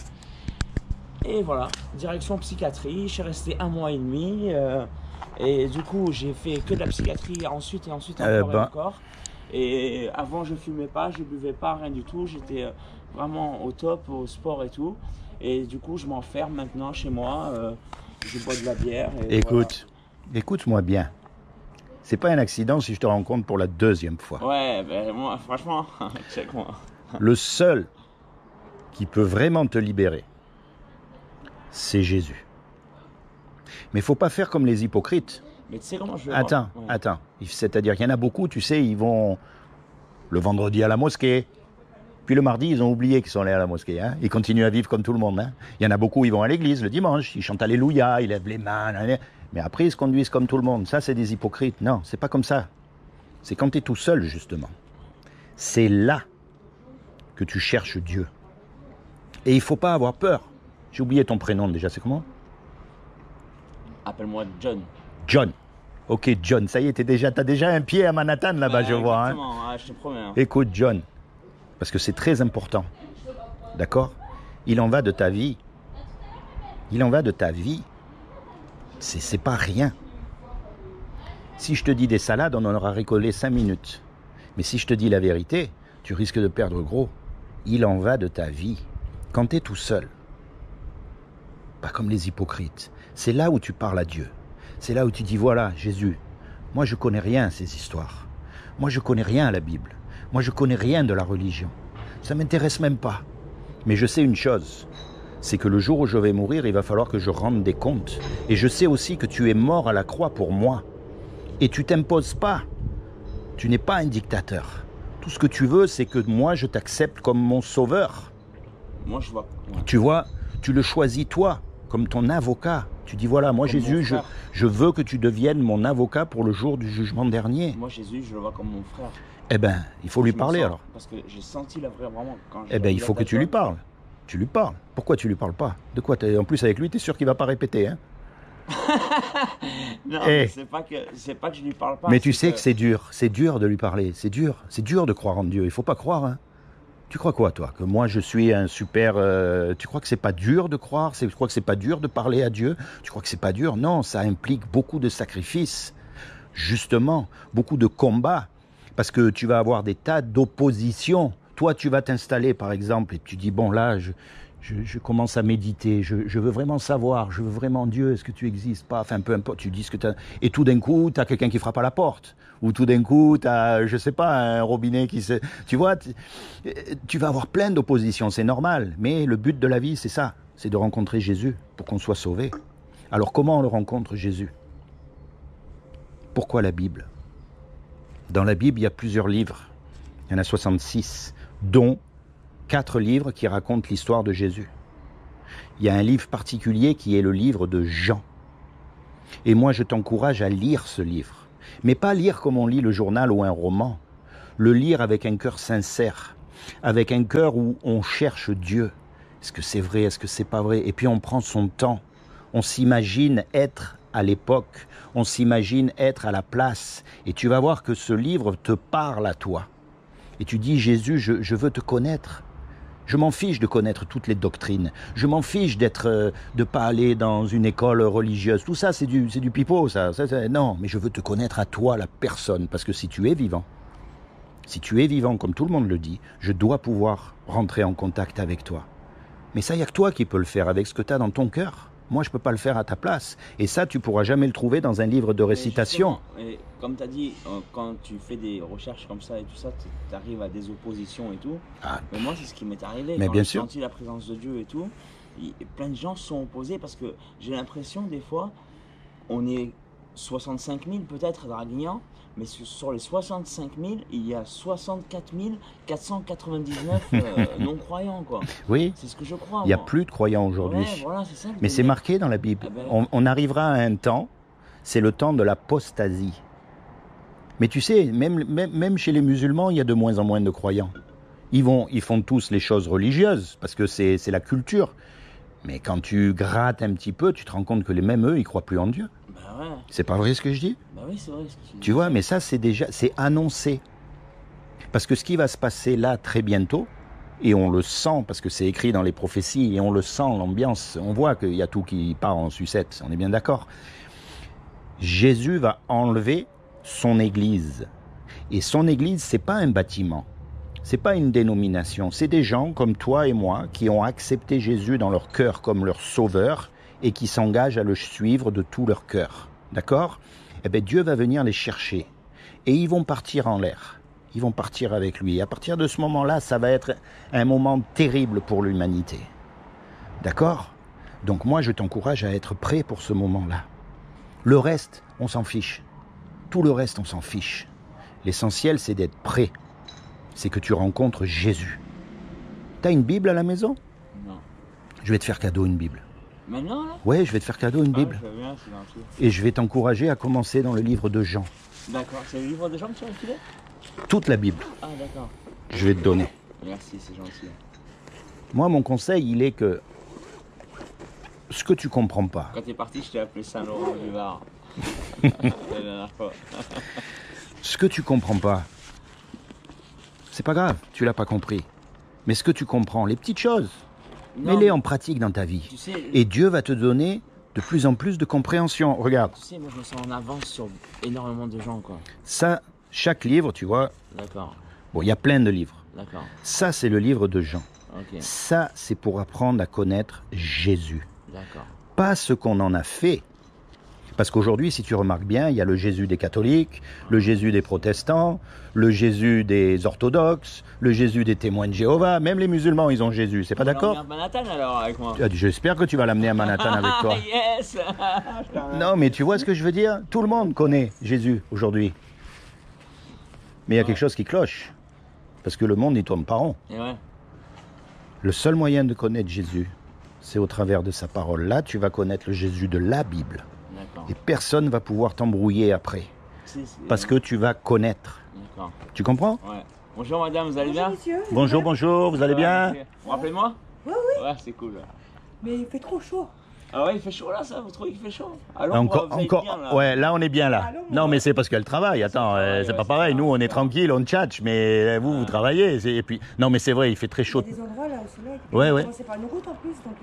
Et voilà, direction psychiatrie, je suis resté 1 mois et demi. Et du coup, j'ai fait que de la psychiatrie ensuite encore. Et avant, je fumais pas, je buvais pas, rien du tout. J'étais vraiment au top, au sport et tout. Et du coup, je m'enferme maintenant chez moi. Je bois de la bière. Et écoute-moi bien. C'est pas un accident si je te rencontre pour la 2e fois. Ouais, ben moi, franchement, check-moi. Le seul qui peut vraiment te libérer, c'est Jésus. Mais il faut pas faire comme les hypocrites. Mais tu sais comment je vais Attends. C'est-à-dire qu'il y en a beaucoup, tu sais, ils vont le vendredi à la mosquée. Puis le mardi, ils ont oublié qu'ils sont allés à la mosquée. Hein. Ils continuent à vivre comme tout le monde. Hein. Il y en a beaucoup, ils vont à l'église le dimanche, ils chantent Alléluia, ils lèvent les mains. Mais après, ils se conduisent comme tout le monde. Ça, c'est des hypocrites. Non, c'est pas comme ça. C'est quand tu es tout seul, justement. C'est là que tu cherches Dieu. Et il ne faut pas avoir peur. J'ai oublié ton prénom déjà, c'est comment? Appelle-moi John. John. Ok, John. Ça y est, t'as déjà un pied à Manhattan là-bas, je vois. Exactement, je te promets. Hein. Écoute, John, parce que c'est très important. D'accord? Il en va de ta vie. Il en va de ta vie. C'est pas rien. Si je te dis des salades, on en aura récolté 5 minutes. Mais si je te dis la vérité, tu risques de perdre gros. Il en va de ta vie. Quand tu es tout seul, pas comme les hypocrites, c'est là où tu parles à Dieu. C'est là où tu dis, voilà, Jésus, moi je connais rien à ces histoires. Moi je connais rien à la Bible. Moi je connais rien de la religion. Ça m'intéresse même pas. Mais je sais une chose, c'est que le jour où je vais mourir, il va falloir que je rende des comptes. Et je sais aussi que tu es mort à la croix pour moi. Et tu t'imposes pas. Tu n'es pas un dictateur. Tout ce que tu veux, c'est que moi, je t'accepte comme mon sauveur. Moi, je vois. Ouais. Tu vois, tu le choisis toi, comme ton avocat. Tu dis, voilà, moi, comme Jésus, je veux que tu deviennes mon avocat pour le jour du jugement dernier. Moi, Jésus, je le vois comme mon frère. Eh bien, il faut lui parler alors. Parce que j'ai senti la vraie vraiment. Quand eh bien, il faut que tu lui parles. Tu lui parles. Pourquoi tu lui parles pas? De quoi? En plus, avec lui, tu es sûr qu'il va pas répéter, hein? Non, c'est pas que je lui parle pas. Mais tu sais que c'est dur de lui parler. C'est dur de croire en Dieu. Il faut pas croire, hein? Tu crois quoi, toi? Que moi, je suis un super... tu crois que c'est pas dur de croire? Tu crois que c'est pas dur de parler à Dieu? Tu crois que c'est pas dur? Non, ça implique beaucoup de sacrifices. Justement, beaucoup de combats. Parce que tu vas avoir des tas d'oppositions. Toi, tu vas t'installer, par exemple, et tu dis, bon, là, je commence à méditer, je veux vraiment savoir, je veux vraiment Dieu, est-ce que tu existes pas? Enfin, peu importe, tu dis ce que tu as... Et tout d'un coup, tu as quelqu'un qui frappe à la porte. Ou tout d'un coup, tu as, je sais pas, un robinet qui se... Tu vois, tu vas avoir plein d'oppositions, c'est normal. Mais le but de la vie, c'est ça, c'est de rencontrer Jésus pour qu'on soit sauvé. Alors comment on le rencontre, Jésus? Pourquoi la Bible? Dans la Bible, il y a plusieurs livres. Il y en a 66, dont 4 livres qui racontent l'histoire de Jésus. Il y a un livre particulier qui est le livre de Jean. Et moi, je t'encourage à lire ce livre. Mais pas lire comme on lit le journal ou un roman. Le lire avec un cœur sincère, avec un cœur où on cherche Dieu. Est-ce que c'est vrai? Est-ce que c'est pas vrai? Et puis on prend son temps. On s'imagine être à l'époque. On s'imagine être à la place. Et tu vas voir que ce livre te parle à toi. Et tu dis, Jésus, je veux te connaître. Je m'en fiche de connaître toutes les doctrines. Je m'en fiche de pas aller dans une école religieuse. Tout ça, c'est du pipeau, ça. Non, mais je veux te connaître à toi, la personne. Parce que si tu es vivant comme tout le monde le dit, je dois pouvoir rentrer en contact avec toi. Mais ça, il n'y a que toi qui peux le faire avec ce que tu as dans ton cœur. Moi, je ne peux pas le faire à ta place. Et ça, tu ne pourras jamais le trouver dans un livre de récitation. Et comme tu as dit, quand tu fais des recherches comme ça et tout ça, tu arrives à des oppositions et tout. Ah. Mais moi, c'est ce qui m'est arrivé. Mais quand bien j'ai sûr. senti la présence de Dieu et tout, plein de gens se sont opposés parce que j'ai l'impression, des fois, on est 65 000 peut-être à Draguignan, mais sur les 65 000, il y a 64 499 non-croyants, quoi. Oui, c'est ce que je crois. il n'y a moi. plus de croyants aujourd'hui. Ouais, voilà, c'est ça, Mais c'est marqué dans la Bible. Ah ben... On arrivera à un temps, c'est le temps de l'apostasie. Mais tu sais, même chez les musulmans, il y a de moins en moins de croyants. Ils font tous les choses religieuses, parce que c'est la culture. Mais quand tu grattes un petit peu, tu te rends compte que même eux, ils ne croient plus en Dieu. Bah ouais. C'est pas vrai ce que je dis? Bah oui, c'est vrai ce que tu dis. Tu vois, mais ça, c'est annoncé. Parce que ce qui va se passer là très bientôt, et on le sent, parce que c'est écrit dans les prophéties, et on le sent, l'ambiance, on voit qu'il y a tout qui part en sucette, on est bien d'accord. Jésus va enlever son église. Et son église, c'est pas un bâtiment. C'est pas une dénomination. C'est des gens comme toi et moi qui ont accepté Jésus dans leur cœur comme leur sauveur et qui s'engagent à le suivre de tout leur cœur. D'accord? Eh bien, Dieu va venir les chercher. Et ils vont partir en l'air. Ils vont partir avec lui. Et à partir de ce moment-là, ça va être un moment terrible pour l'humanité. D'accord? Donc moi, je t'encourage à être prêt pour ce moment-là. Le reste, on s'en fiche. Tout le reste, on s'en fiche. L'essentiel, c'est d'être prêt. C'est que tu rencontres Jésus. T'as une Bible à la maison? Non. Je vais te faire cadeau une Bible. Maintenant, là? Ouais, je vais te faire cadeau une Bible. Je veux bien, c'est gentil. Et je vais t'encourager à commencer dans le livre de Jean. D'accord, c'est le livre de Jean que tu as filé? Toute la Bible, Ah, d'accord. je vais te donner. Merci, c'est gentil. Moi, mon conseil, il est que ce que tu comprends pas, Quand t'es parti, je t'ai appelé Saint-Laurent du Var. La dernière fois. ce que tu comprends pas, c'est pas grave, tu l'as pas compris. Mais ce que tu comprends, les petites choses, Non, mets-les en pratique dans ta vie. Tu sais, Et Dieu va te donner de plus en plus de compréhension. Regarde, tu sais, moi je me sens en avance sur énormément de gens, quoi. ça, chaque livre, tu vois, D'accord, bon, il y a plein de livres. d'accord. Ça, c'est le livre de Jean. Ok, Ça, c'est pour apprendre à connaître Jésus. d'accord. Pas ce qu'on en a fait. Parce qu'aujourd'hui, si tu remarques bien, il y a le Jésus des catholiques, le Jésus des protestants, le Jésus des orthodoxes, le Jésus des témoins de Jéhovah. Même les musulmans, ils ont Jésus. C'est pas d'accord? On Manhattan alors avec moi. J'espère que tu vas l'amener à Manhattan avec toi. Yes. Non, mais tu vois ce que je veux dire? Tout le monde connaît Jésus aujourd'hui. Mais il y a quelque chose qui cloche. Parce que le monde, il tourne pas rond. Et ouais. Le seul moyen de connaître Jésus, c'est au travers de sa parole. Là, tu vas connaître le Jésus de la Bible. D'accord. Et personne ne va pouvoir t'embrouiller après. Parce que tu vas connaître. D'accord. Tu comprends? Ouais. Bonjour madame, vous allez bien? Monsieur, Bonjour, bonjour, vous allez bien? Vous vous rappelez de moi? Oui, oui. Ouais, c'est cool. Mais il fait trop chaud. Ah ouais, il fait chaud là, ça? Vous trouvez qu'il fait chaud? Alors, Encore, vous êtes encore, bien, là. ouais, là on est bien là. Ah, non, Non, mais c'est parce qu'elle travaille. Attends, travail, c'est ouais, pas c'est pareil. ça, Nous, on est c'est tranquille, on tchatche, mais vous, vous travaillez. Et puis, non, mais c'est vrai, il fait très Il y chaud. a des endroits là au soleil. Ouais, ouais. C'est pas une route en plus, donc.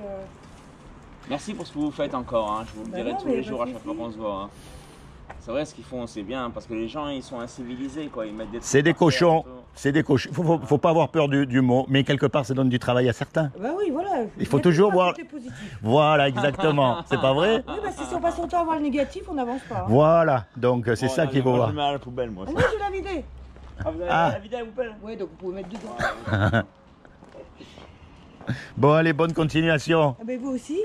Merci pour ce que vous faites encore, hein. Je vous le Bah dirai non, tous mais les pas jours à de chaque fois souci. qu'on se voit. Hein. C'est vrai, ce qu'ils font, c'est bien, parce que les gens, ils sont incivilisés, quoi. Ils mettent des C'est trucs des par terre et cochons. tout. C'est des cochons. Faut pas avoir peur du mot, mais quelque part, ça donne du travail à certains. Bah oui, voilà. Il faut toujours voir- Côté positif. Voilà, exactement. C'est pas vrai? Oui, parce que si on passe son temps à voir le négatif, on n'avance pas. Hein. Voilà. Donc, c'est Bon, ça allez, qu'il faut moi, voir. Je mets à la poubelle, moi. Ah, moi, je l'ai vidé. Ah, vous avez Ah. la vidéo à la poubelle? Ouais, donc vous pouvez mettre dedans. Bon, allez, bonne continuation. Ah, ben vous aussi.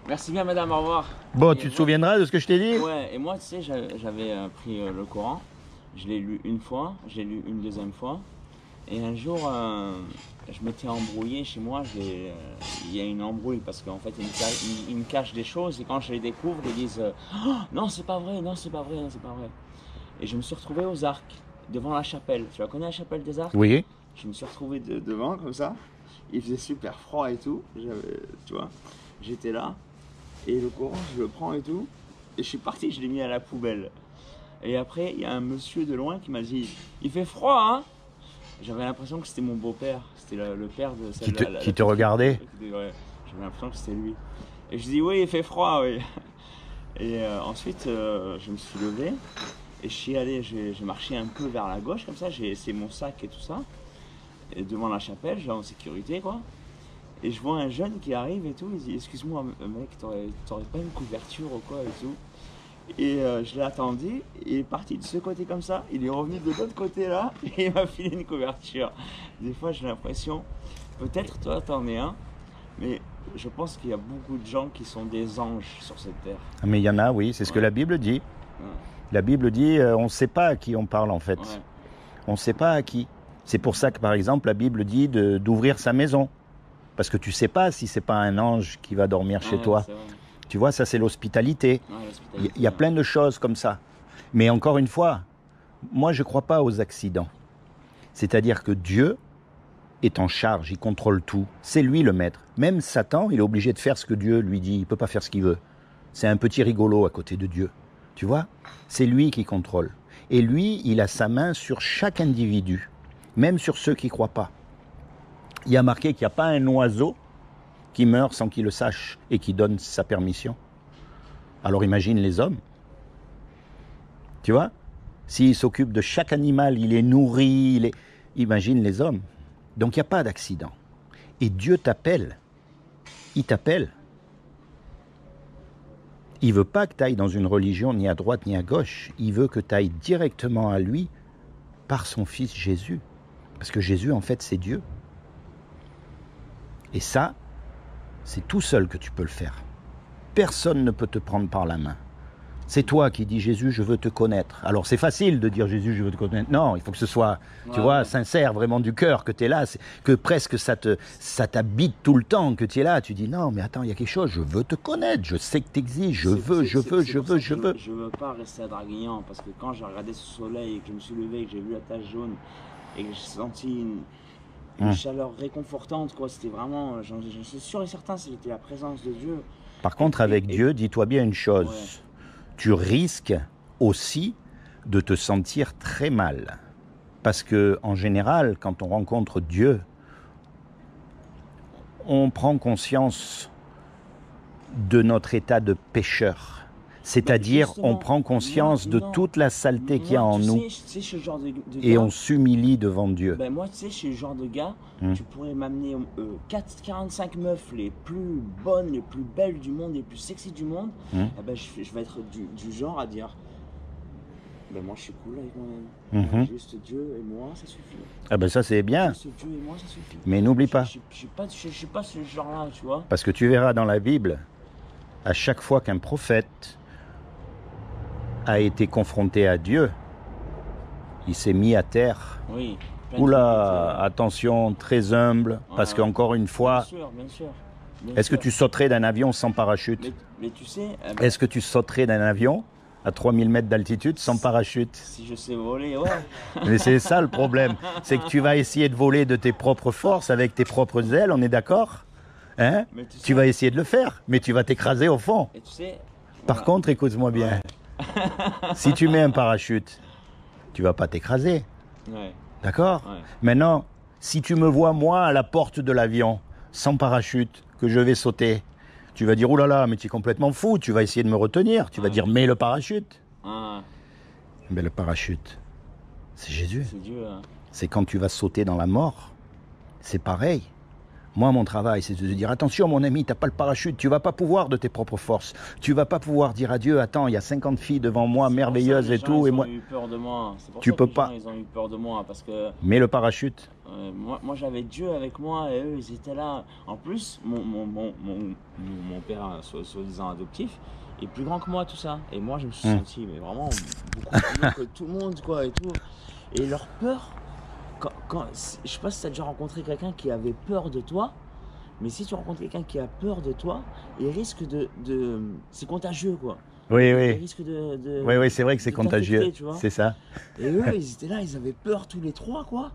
Merci bien, madame, au revoir. Bon, Et tu te moi- souviendras de ce que je t'ai dit? Ouais, et moi, tu sais, j'avais pris le Coran. Je l'ai lu une fois, j'ai lu une deuxième fois. Et un jour, je m'étais embrouillé chez moi. Il y a une embrouille parce qu'en fait, ils me cachent des choses. Et quand je les découvre, ils disent oh, non, c'est pas vrai, non, c'est pas vrai, non, c'est pas vrai. Et je me suis retrouvé aux Arcs, devant la chapelle. Tu la connais, la chapelle des Arcs? Oui. Je me suis retrouvé devant, comme ça. Il faisait super froid et tout. Tu vois, j'étais là. Et le Coran, je le prends et tout. Et je suis parti, je l'ai mis à la poubelle. Et après, il y a un monsieur de loin qui m'a dit il fait froid, hein? J'avais l'impression que c'était mon beau-père. C'était le père de celle Qui te regardait? Ouais, j'avais l'impression que c'était lui. Et je dis oui, il fait froid, oui. Et ensuite, je me suis levé. Et je suis allé, j'ai marché un peu vers la gauche, comme ça. J'ai laissé mon sac et tout ça. Et devant la chapelle, j'ai en sécurité, quoi. Et je vois un jeune qui arrive et tout, il dit excuse-moi mec, t'aurais pas une couverture ou quoi et tout. Et je l'ai attendu, il est parti de ce côté comme ça, il est revenu de l'autre côté là, et il m'a filé une couverture. Des fois j'ai l'impression, peut-être toi t'en es un, mais je pense qu'il y a beaucoup de gens qui sont des anges sur cette terre. Mais il y en a, oui, c'est ce que la Bible dit. Ouais. La Bible dit, on ne sait pas à qui on parle en fait. Ouais. On ne sait pas à qui. C'est pour ça que par exemple la Bible dit d'ouvrir sa maison. Parce que tu ne sais pas si c'est pas un ange qui va dormir chez Ouais, toi. c'est vrai. Tu vois, ça c'est l'hospitalité. Ouais, Il l'hospitalité, y a ouais. plein de choses comme ça. Mais encore une fois, moi je ne crois pas aux accidents. C'est-à-dire que Dieu est en charge, il contrôle tout. C'est lui le maître. Même Satan, il est obligé de faire ce que Dieu lui dit. Il ne peut pas faire ce qu'il veut. C'est un petit rigolo à côté de Dieu. Tu vois? C'est lui qui contrôle. Et lui, il a sa main sur chaque individu, même sur ceux qui ne croient pas. Il y a marqué qu'il n'y a pas un oiseau qui meurt sans qu'il le sache et qui donne sa permission. Alors imagine les hommes. Tu vois? S'il s'occupe de chaque animal, il est nourri, imagine les hommes. Donc il n'y a pas d'accident. Et Dieu t'appelle. Il t'appelle. Il ne veut pas que tu ailles dans une religion ni à droite ni à gauche. Il veut que tu ailles directement à lui par son Fils Jésus. Parce que Jésus, en fait, c'est Dieu. Et ça, c'est tout seul que tu peux le faire. Personne ne peut te prendre par la main. C'est toi qui dis Jésus, je veux te connaître. Alors c'est facile de dire Jésus, je veux te connaître. Non, il faut que ce soit, tu vois, sincère, vraiment du cœur, que tu es là, que presque ça t'habite tout le temps, que tu es là. Tu dis non, mais attends, il y a quelque chose, je veux te connaître, je sais que tu existes, je veux. Je veux pas rester à Draguignan parce que quand j'ai regardé ce soleil et que je me suis levé et que j'ai vu la tache jaune et que j'ai senti une chaleur réconfortante, quoi, c'était vraiment, j'en suis sûr et certain, c'était la présence de Dieu. Par contre, avec Dieu, dis-toi bien une chose. Ouais. Tu risques aussi de te sentir très mal. Parce que, en général, quand on rencontre Dieu, on prend conscience de notre état de pécheur. C'est-à-dire, on prend conscience de toute la saleté qu'il y a en nous. Et on s'humilie devant Dieu. Ben moi, tu sais, je suis le genre de gars, tu pourrais m'amener 45 meufs les plus bonnes, les plus belles du monde, les plus sexy du monde. Eh ben, je vais être du genre à dire, ben moi, je suis cool avec moi-même. Juste Dieu et moi, ça suffit. Ah ben ça, c'est bien. Juste Dieu et moi, ça suffit. Mais n'oublie pas. Je suis pas ce genre-là, tu vois. Parce que tu verras dans la Bible, à chaque fois qu'un prophète a été confronté à Dieu, il s'est mis à terre. Oui. Oula, attention, très humble, parce qu'encore une fois, bien sûr. Est-ce que tu sauterais d'un avion sans parachute? Mais tu sais... Est-ce que tu sauterais d'un avion à 3000 mètres d'altitude sans parachute? Si je sais voler, ouais. Mais c'est ça le problème, c'est que tu vas essayer de voler de tes propres forces, avec tes propres ailes, on est d'accord? Hein? Mais tu sais- Tu vas essayer de le faire, mais tu vas t'écraser au fond. Et tu sais... Par voilà. contre, écoute-moi bien. Si tu mets un parachute, tu vas pas t'écraser. Ouais, D'accord? ouais. Maintenant, si tu me vois, moi, à la porte de l'avion, sans parachute, que je vais sauter, tu vas dire, oh là là, mais tu es complètement fou, tu vas essayer de me retenir. Tu vas dire, mets le parachute. Ah, Mais le parachute, c'est Jésus. c'est Dieu. Hein. C'est quand tu vas sauter dans la mort. C'est pareil. Moi, mon travail, c'est de te dire, attention, mon ami, t'as pas le parachute, tu vas pas pouvoir de tes propres forces. Tu vas pas pouvoir dire à Dieu, attends, il y a 50 filles devant moi, merveilleuses et tout, et moi... Ils ont eu peur de moi. C'est pour Tu ça peux que les pas. gens, ils ont eu peur de moi, parce que Mets le parachute. moi j'avais Dieu avec moi et eux, ils étaient là. En plus, mon père, soi-disant adoptif, est plus grand que moi, tout ça. Et moi, je me suis senti, mais vraiment, beaucoup plus grand que tout le monde, quoi, et tout. Et leur peur, je sais pas si tu as déjà rencontré quelqu'un qui avait peur de toi, mais si tu rencontres quelqu'un qui a peur de toi, il risque c'est contagieux, quoi. Oui, Il oui. risque de Oui, oui, c'est vrai que c'est de t'infecter, contagieux. tu vois. C'est ça. Et eux, ils étaient là, ils avaient peur tous les trois, quoi.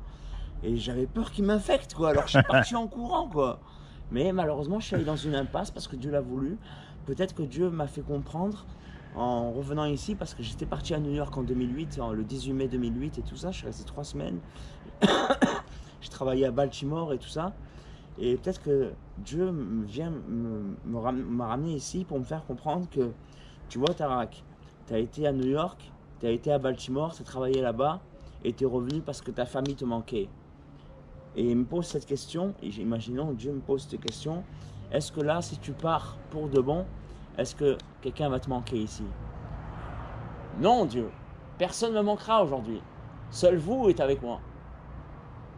Et j'avais peur qu'ils m'infectent, quoi. Alors je suis parti en courant, quoi. Mais malheureusement, je suis allé dans une impasse parce que Dieu l'a voulu. Peut-être que Dieu m'a fait comprendre en revenant ici, parce que j'étais parti à New York en 2008, le 18 mai 2008 et tout ça. Je suis resté 3 semaines. J'ai travaillé à Baltimore et tout ça. Et peut-être que Dieu m'a ramené ici pour me faire comprendre que, tu vois, Tarak, tu as été à New York, tu as été à Baltimore, tu as travaillé là-bas, et tu es revenu parce que ta famille te manquait. Et il me pose cette question, et imaginons Dieu me pose cette question, est-ce que là, si tu pars pour de bon, est-ce que quelqu'un va te manquer ici? Non, Dieu, personne ne me manquera aujourd'hui. Seul vous êtes avec moi.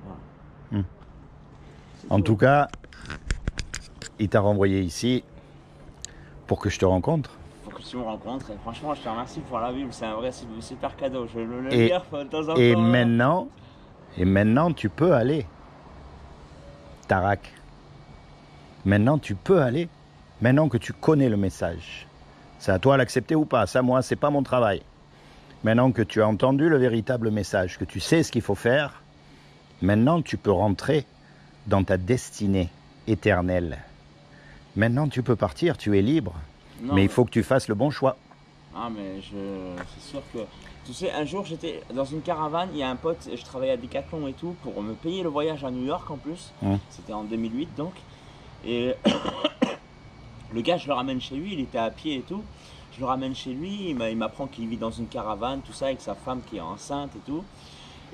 Voilà. En tout cas, il t'a renvoyé ici pour que je te rencontre. Faut que tu me rencontres. Et franchement, je te remercie pour la Bible. C'est un vrai super cadeau. Je vais le Et- lire de temps en temps. Et maintenant, tu peux aller. Tarak. Maintenant, tu peux aller. Maintenant que tu connais le message. C'est à toi de l'accepter ou pas. Ça, moi, c'est pas mon travail. Maintenant que tu as entendu le véritable message, que tu sais ce qu'il faut faire, maintenant, tu peux rentrer dans ta destinée éternelle. Maintenant, tu peux partir, tu es libre. Non, mais il faut que tu fasses le bon choix. Ah, mais c'est sûr que... Tu sais, un jour, j'étais dans une caravane. Il y a un pote, je travaillais à Decathlon et tout, pour me payer le voyage à New York en plus. C'était en 2008, donc. Et le gars, je le ramène chez lui. Il était à pied et tout. Je le ramène chez lui. Il m'apprend qu'il vit dans une caravane, tout ça, avec sa femme qui est enceinte et tout.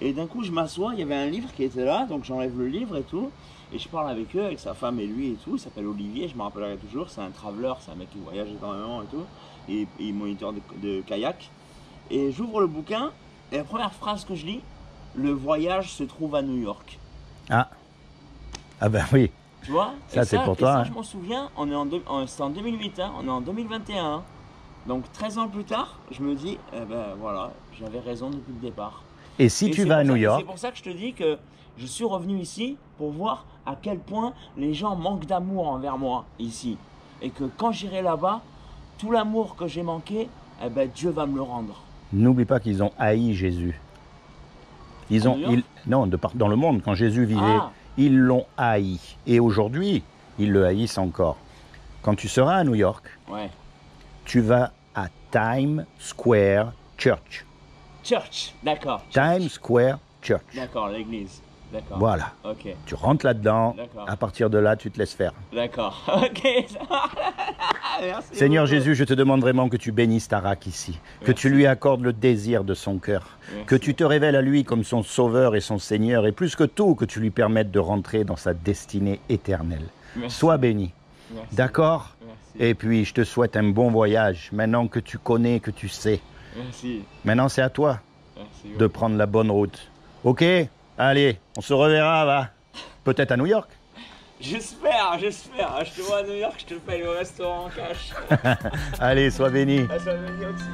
Et d'un coup, je m'assois, il y avait un livre qui était là, donc j'enlève le livre et tout. Et je parle avec eux, avec sa femme et lui et tout. Il s'appelle Olivier, je me rappellerai toujours. C'est un traveler, c'est un mec qui voyage énormément et tout. Et moniteur de kayak. Et j'ouvre le bouquin, et la première phrase que je lis, le voyage se trouve à New York. Ah ben oui. Tu vois? Ça, c'est pour toi, Ça, hein. je m'en souviens, c'était en 2008, hein, on est en 2021. Hein. Donc 13 ans plus tard, je me dis, eh ben voilà, j'avais raison depuis le départ. Et si Et tu c'est vas à pour New ça- York, C'est pour ça que je te dis que je suis revenu ici pour voir à quel point les gens manquent d'amour envers moi ici. Et que quand j'irai là-bas, tout l'amour que j'ai manqué, eh ben Dieu va me le rendre. n'oublie pas qu'ils ont haï Jésus. Ils En ont, New York non, dans le monde, quand Jésus vivait, Ah. ils l'ont haï. Et aujourd'hui, ils le haïssent encore. Quand tu seras à New York, Ouais. tu vas à Times Square Church. Church, d'accord. Times Square Church. D'accord, l'église. D'accord. Voilà. Ok, Tu rentres là-dedans. D'accord. À partir de là, tu te laisses faire. d'accord. Ok. Merci Seigneur beaucoup. Jésus, je te demande vraiment que tu bénisses Tarak ici, que tu lui accordes le désir de son cœur, Merci. que tu te révèles à lui comme son sauveur et son Seigneur, et plus que tout, que tu lui permettes de rentrer dans sa destinée éternelle. Merci. Sois béni, Merci. d'accord? Merci. Et puis, je te souhaite un bon voyage, maintenant que tu connais, que tu sais. Merci. Maintenant, c'est à toi Merci. de prendre la bonne route. Ok? Allez, on se reverra, va. Peut-être à New York. J'espère. Je te vois à New York, je te paye le restaurant en cash. Allez, sois béni. Ça va venir aussi.